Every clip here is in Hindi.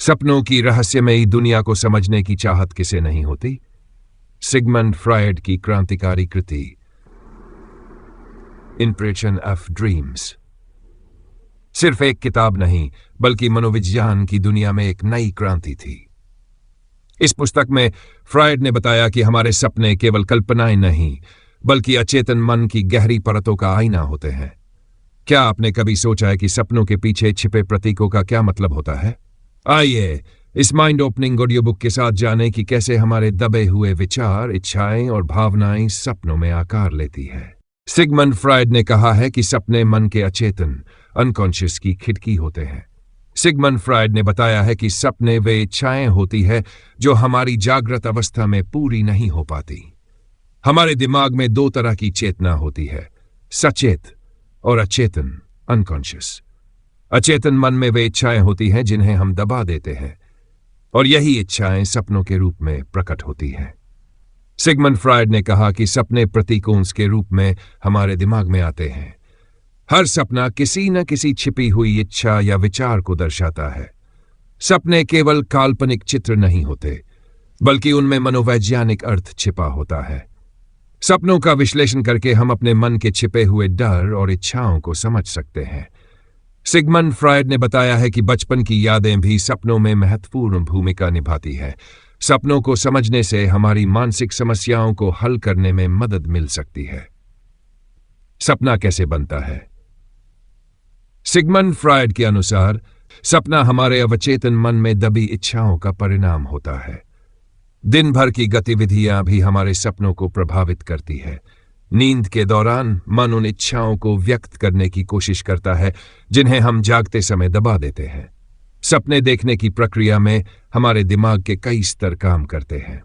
सपनों की रहस्यमयी दुनिया को समझने की चाहत किसे नहीं होती। सिगमंड फ्रायड की क्रांतिकारी कृति इंप्रेशन ऑफ ड्रीम्स सिर्फ एक किताब नहीं बल्कि मनोविज्ञान की दुनिया में एक नई क्रांति थी। इस पुस्तक में फ्रायड ने बताया कि हमारे सपने केवल कल्पनाएं नहीं बल्कि अचेतन मन की गहरी परतों का आईना होते हैं। क्या आपने कभी सोचा है कि सपनों के पीछे छिपे प्रतीकों का क्या मतलब होता है? आइए इस माइंड ओपनिंग ऑडियो बुक के साथ जानें कि कैसे हमारे दबे हुए विचार, इच्छाएं और भावनाएं सपनों में आकार लेती है। सिगमंड फ्रायड ने कहा है कि सपने मन के अचेतन अनकॉन्शियस की खिड़की होते हैं। सिगमंड फ्रायड ने बताया है कि सपने वे इच्छाएं होती है जो हमारी जागृत अवस्था में पूरी नहीं हो पाती। हमारे दिमाग में दो तरह की चेतना होती है, सचेत और अचेतन अनकॉन्शियस। अचेतन मन में वे इच्छाएं होती हैं जिन्हें हम दबा देते हैं और यही इच्छाएं सपनों के रूप में प्रकट होती हैं। सिगमंड फ्रायड ने कहा कि सपने प्रतीकों के रूप में हमारे दिमाग में आते हैं। हर सपना किसी न किसी छिपी हुई इच्छा या विचार को दर्शाता है। सपने केवल काल्पनिक चित्र नहीं होते बल्कि उनमें मनोवैज्ञानिक अर्थ छिपा होता है। सपनों का विश्लेषण करके हम अपने मन के छिपे हुए डर और इच्छाओं को समझ सकते हैं। सिगमंड फ्रायड ने बताया है कि बचपन की यादें भी सपनों में महत्वपूर्ण भूमिका निभाती है। सपनों को समझने से हमारी मानसिक समस्याओं को हल करने में मदद मिल सकती है। सपना कैसे बनता है? सिगमंड फ्रायड के अनुसार सपना हमारे अवचेतन मन में दबी इच्छाओं का परिणाम होता है। दिन भर की गतिविधियां भी हमारे सपनों को प्रभावित करती है। नींद के दौरान मन उन इच्छाओं को व्यक्त करने की कोशिश करता है जिन्हें हम जागते समय दबा देते हैं। सपने देखने की प्रक्रिया में हमारे दिमाग के कई स्तर काम करते हैं।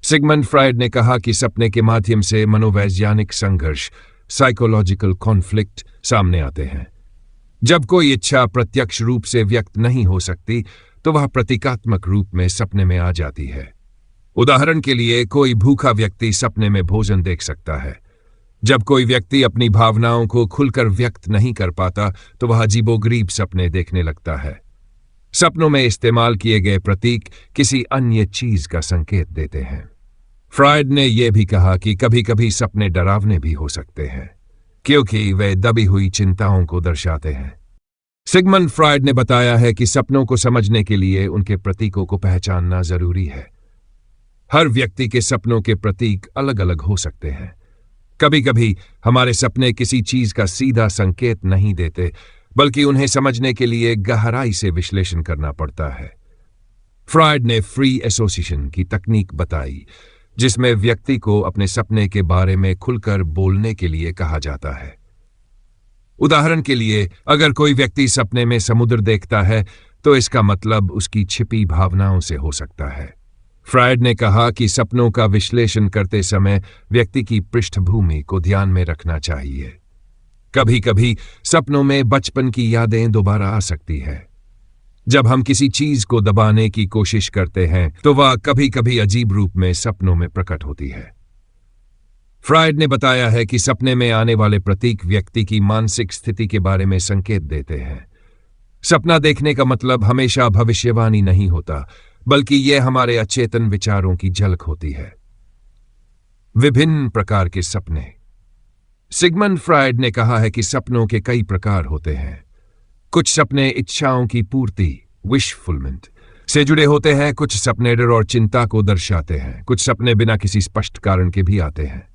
सिगमंड फ्रायड ने कहा कि सपने के माध्यम से मनोवैज्ञानिक संघर्ष, साइकोलॉजिकल कॉन्फ्लिक्ट सामने आते हैं। जब कोई इच्छा प्रत्यक्ष रूप से व्यक्त नहीं हो सकती तो वह प्रतीकात्मक रूप में सपने में आ जाती है। उदाहरण के लिए कोई भूखा व्यक्ति सपने में भोजन देख सकता है। जब कोई व्यक्ति अपनी भावनाओं को खुलकर व्यक्त नहीं कर पाता तो वह अजीबोगरीब सपने देखने लगता है। सपनों में इस्तेमाल किए गए प्रतीक किसी अन्य चीज का संकेत देते हैं। फ्रायड ने यह भी कहा कि कभी-कभी सपने डरावने भी हो सकते हैं क्योंकि वे दबी हुई चिंताओं को दर्शाते हैं। सिगमंड फ्रायड ने बताया है कि सपनों को समझने के लिए उनके प्रतीकों को पहचानना जरूरी है। हर व्यक्ति के सपनों के प्रतीक अलग अलग हो सकते हैं। कभी कभी हमारे सपने किसी चीज का सीधा संकेत नहीं देते बल्कि उन्हें समझने के लिए गहराई से विश्लेषण करना पड़ता है। फ्रायड ने फ्री एसोसिएशन की तकनीक बताई जिसमें व्यक्ति को अपने सपने के बारे में खुलकर बोलने के लिए कहा जाता है। उदाहरण के लिए, अगर कोई व्यक्ति सपने में समुद्र देखता है तो इसका मतलब उसकी छिपी भावनाओं से हो सकता है। फ्रायड ने कहा कि सपनों का विश्लेषण करते समय व्यक्ति की पृष्ठभूमि को ध्यान में रखना चाहिए। कभी कभी सपनों में बचपन की यादें दोबारा आ सकती है। जब हम किसी चीज को दबाने की कोशिश करते हैं तो वह कभी कभी अजीब रूप में सपनों में प्रकट होती है। फ्रायड ने बताया है कि सपने में आने वाले प्रतीक व्यक्ति की मानसिक स्थिति के बारे में संकेत देते हैं। सपना देखने का मतलब हमेशा भविष्यवाणी नहीं होता बल्कि यह हमारे अचेतन विचारों की झलक होती है। विभिन्न प्रकार के सपने। सिगमंड फ्रायड ने कहा है कि सपनों के कई प्रकार होते हैं। कुछ सपने इच्छाओं की पूर्ति, विश फुलफिलमेंट से जुड़े होते हैं। कुछ सपने डर और चिंता को दर्शाते हैं। कुछ सपने बिना किसी स्पष्ट कारण के भी आते हैं।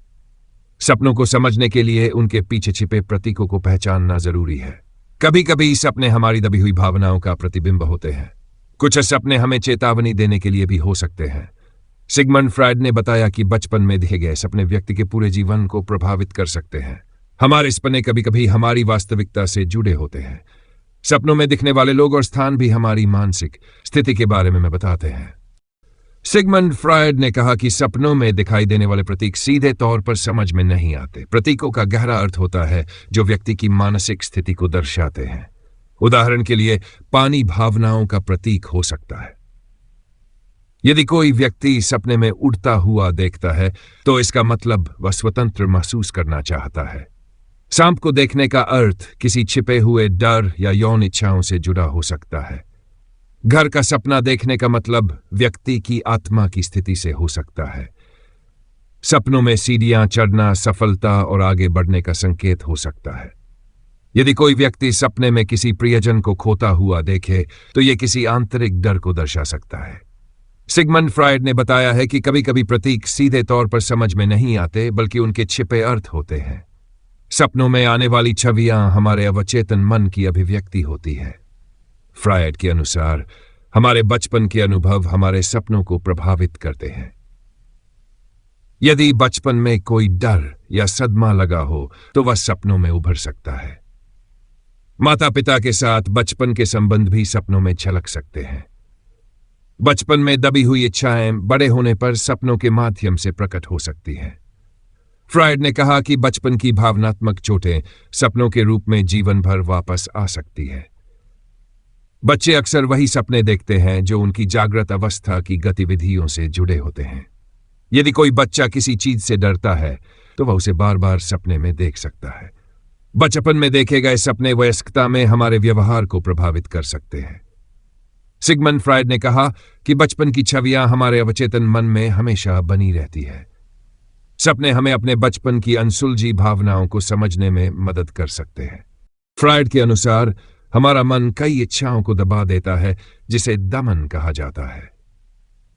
सपनों को समझने के लिए उनके पीछे छिपे प्रतीकों को पहचानना जरूरी है। कभी कभी सपने हमारी दबी हुई भावनाओं का प्रतिबिंब होते हैं। कुछ सपने हमें चेतावनी देने के लिए भी हो सकते हैं। सिगमंड फ्रायड ने बताया कि बचपन में देखे गए सपने व्यक्ति के पूरे जीवन को प्रभावित कर सकते हैं। हमारे सपने कभी कभी हमारी वास्तविकता से जुड़े होते हैं। सपनों में दिखने वाले लोग और स्थान भी हमारी मानसिक स्थिति के बारे में बताते हैं। सिगमंड फ्रायड ने कहा कि सपनों में दिखाई देने वाले प्रतीक सीधे तौर पर समझ में नहीं आते। प्रतीकों का गहरा अर्थ होता है जो व्यक्ति की मानसिक स्थिति को दर्शाते हैं। उदाहरण के लिए, पानी भावनाओं का प्रतीक हो सकता है। यदि कोई व्यक्ति सपने में उड़ता हुआ देखता है तो इसका मतलब वह स्वतंत्र महसूस करना चाहता है। सांप को देखने का अर्थ किसी छिपे हुए डर या यौन इच्छाओं से जुड़ा हो सकता है। घर का सपना देखने का मतलब व्यक्ति की आत्मा की स्थिति से हो सकता है। सपनों में सीढ़ियां चढ़ना सफलता और आगे बढ़ने का संकेत हो सकता है। यदि कोई व्यक्ति सपने में किसी प्रियजन को खोता हुआ देखे तो यह किसी आंतरिक डर को दर्शा सकता है। सिगमंड फ्रायड ने बताया है कि कभी कभी प्रतीक सीधे तौर पर समझ में नहीं आते, बल्कि उनके छिपे अर्थ होते हैं। सपनों में आने वाली छवियां हमारे अवचेतन मन की अभिव्यक्ति होती है। फ्रायड के अनुसार हमारे बचपन के अनुभव हमारे सपनों को प्रभावित करते हैं। यदि बचपन में कोई डर या सदमा लगा हो तो वह सपनों में उभर सकता है। माता पिता के साथ बचपन के संबंध भी सपनों में झलक सकते हैं। बचपन में दबी हुई इच्छाएं बड़े होने पर सपनों के माध्यम से प्रकट हो सकती हैं। फ्रायड ने कहा कि बचपन की भावनात्मक चोटें सपनों के रूप में जीवन भर वापस आ सकती है। बच्चे अक्सर वही सपने देखते हैं जो उनकी जागृत अवस्था की गतिविधियों से जुड़े होते हैं। यदि कोई बच्चा किसी चीज से डरता है तो वह उसे बार बार सपने में देख सकता है। बचपन में देखे गए सपने वयस्कता में हमारे व्यवहार को प्रभावित कर सकते हैं। सिगमंड फ्रायड ने कहा कि बचपन की छवियां हमारे अवचेतन मन में हमेशा बनी रहती है। सपने हमें अपने बचपन की अनसुलझी भावनाओं को समझने में मदद कर सकते हैं। फ्रायड के अनुसार हमारा मन कई इच्छाओं को दबा देता है, जिसे दमन कहा जाता है।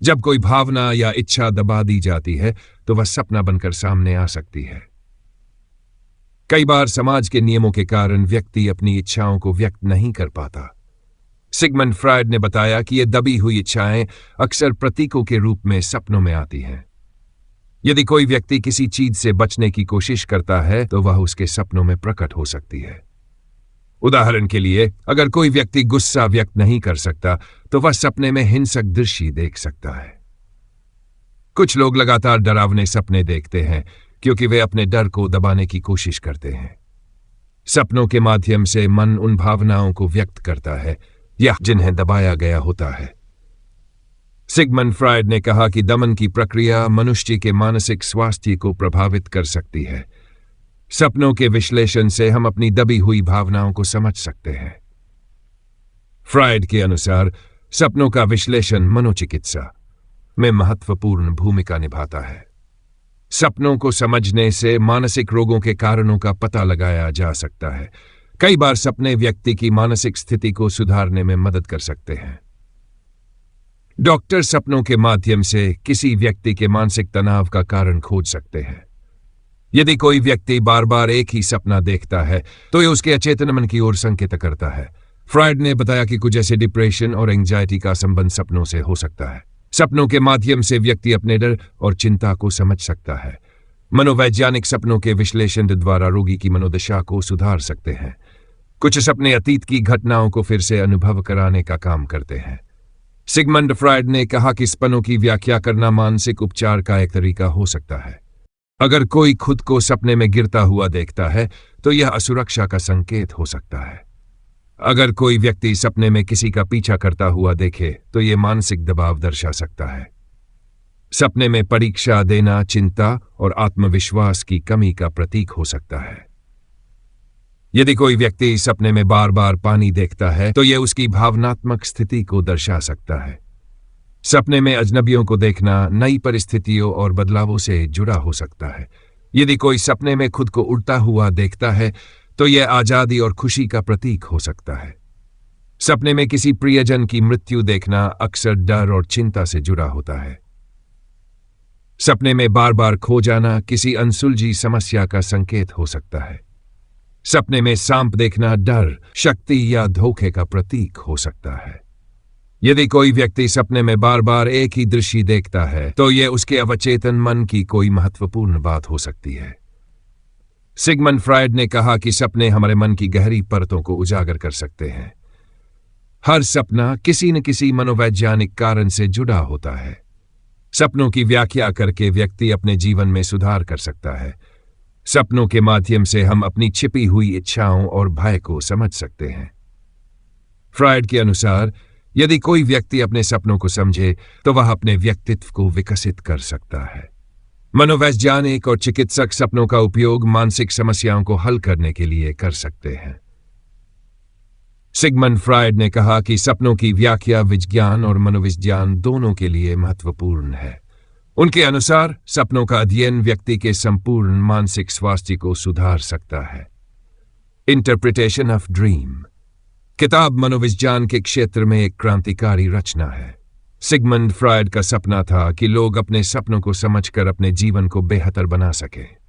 जब कोई भावना या इच्छा दबा दी जाती है तो वह सपना बनकर सामने आ सकती है। कई बार समाज के नियमों के कारण व्यक्ति अपनी इच्छाओं को व्यक्त नहीं कर पाता। सिगमंड फ्रायड ने बताया कि ये दबी हुई इच्छाएं अक्सर प्रतीकों के रूप में सपनों में आती हैं। यदि कोई व्यक्ति किसी चीज से बचने की कोशिश करता है तो वह उसके सपनों में प्रकट हो सकती है। उदाहरण के लिए, अगर कोई व्यक्ति गुस्सा व्यक्त नहीं कर सकता तो वह सपने में हिंसक दृश्य देख सकता है। कुछ लोग लगातार डरावने सपने देखते हैं क्योंकि वे अपने डर को दबाने की कोशिश करते हैं। सपनों के माध्यम से मन उन भावनाओं को व्यक्त करता है या जिन्हें दबाया गया होता है। सिगमंड फ्रायड ने कहा कि दमन की प्रक्रिया मनुष्य के मानसिक स्वास्थ्य को प्रभावित कर सकती है। सपनों के विश्लेषण से हम अपनी दबी हुई भावनाओं को समझ सकते हैं। फ्रायड के अनुसार सपनों का विश्लेषण मनोचिकित्सा में महत्वपूर्ण भूमिका निभाता है। सपनों को समझने से मानसिक रोगों के कारणों का पता लगाया जा सकता है। कई बार सपने व्यक्ति की मानसिक स्थिति को सुधारने में मदद कर सकते हैं। डॉक्टर सपनों के माध्यम से किसी व्यक्ति के मानसिक तनाव का कारण खोज सकते हैं। यदि कोई व्यक्ति बार बार एक ही सपना देखता है तो यह उसके अचेतन मन की ओर संकेत करता है। फ्रायड ने बताया कि कुछ ऐसे डिप्रेशन और एंजाइटी का संबंध सपनों से हो सकता है। सपनों के माध्यम से व्यक्ति अपने डर और चिंता को समझ सकता है। मनोवैज्ञानिक सपनों के विश्लेषण द्वारा रोगी की मनोदशा को सुधार सकते हैं। कुछ सपने अतीत की घटनाओं को फिर से अनुभव कराने का काम करते हैं। सिगमंड फ्रायड ने कहा कि सपनों की व्याख्या करना मानसिक उपचार का एक तरीका हो सकता है। अगर कोई खुद को सपने में गिरता हुआ देखता है तो यह असुरक्षा का संकेत हो सकता है। अगर कोई व्यक्ति सपने में किसी का पीछा करता हुआ देखे तो यह मानसिक दबाव दर्शा सकता है। सपने में परीक्षा देना चिंता और आत्मविश्वास की कमी का प्रतीक हो सकता है। यदि कोई व्यक्ति सपने में बार बार पानी देखता है तो यह उसकी भावनात्मक स्थिति को दर्शा सकता है। सपने में अजनबियों को देखना नई परिस्थितियों और बदलावों से जुड़ा हो सकता है। यदि कोई सपने में खुद को उड़ता हुआ देखता है तो यह आजादी और खुशी का प्रतीक हो सकता है। सपने में किसी प्रियजन की मृत्यु देखना अक्सर डर और चिंता से जुड़ा होता है। सपने में बार बार खो जाना किसी अनसुलझी समस्या का संकेत हो सकता है। सपने में सांप देखना डर, शक्ति या धोखे का प्रतीक हो सकता है। यदि कोई व्यक्ति सपने में बार बार एक ही दृश्य देखता है तो यह उसके अवचेतन मन की कोई महत्वपूर्ण बात हो सकती है। सिगमंड फ्रायड ने कहा कि सपने हमारे मन की गहरी परतों को उजागर कर सकते हैं। हर सपना किसी न किसी मनोवैज्ञानिक कारण से जुड़ा होता है। सपनों की व्याख्या करके व्यक्ति अपने जीवन में सुधार कर सकता है। सपनों के माध्यम से हम अपनी छिपी हुई इच्छाओं और भय को समझ सकते हैं। फ्रायड के अनुसार यदि कोई व्यक्ति अपने सपनों को समझे तो वह अपने व्यक्तित्व को विकसित कर सकता है। मनोवैज्ञानिक और चिकित्सक सपनों का उपयोग मानसिक समस्याओं को हल करने के लिए कर सकते हैं। सिगमंड फ्रायड ने कहा कि सपनों की व्याख्या विज्ञान और मनोविज्ञान दोनों के लिए महत्वपूर्ण है। उनके अनुसार सपनों का अध्ययन व्यक्ति के संपूर्ण मानसिक स्वास्थ्य को सुधार सकता है। इंटरप्रिटेशन ऑफ ड्रीम किताब मनोविज्ञान के क्षेत्र में एक क्रांतिकारी रचना है। सिगमंड फ्रायड का सपना था कि लोग अपने सपनों को समझकर अपने जीवन को बेहतर बना सकें।